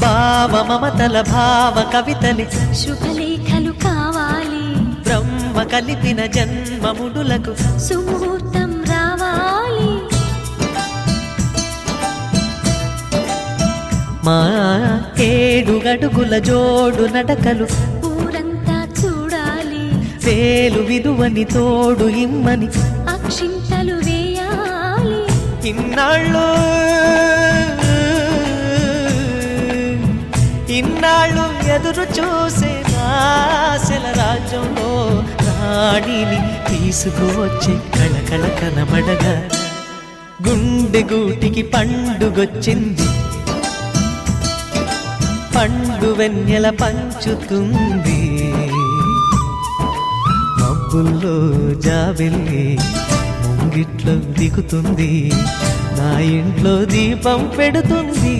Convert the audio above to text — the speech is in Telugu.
భావ మమతల భావ కవితలి శుభలేఖలు కావాలి, బ్రహ్మ కలిపిన జన్మముడులకు సుముహూర్తం రావాలి. మా 7 అడుగుల జోడు నడకలు ఊరంతా చూడాలి, వేలు విలువని తోడు ఇమ్మని అక్షింతలు వేయాలి. ఇన్నాళ్ళు ఎదురు చూసే ఆశల రాజ్యంలో రాణిని తీసుకువచ్చే కళకళ కనబడగా గుండె గూటికి పండుగొచ్చింది, పండు వెన్నెల పంచుతుంది. మబ్బుల్లో జాబిల్లి ముంగిట్లో దిగుతుంది, నా ఇంట్లో దీపం పెడుతుంది.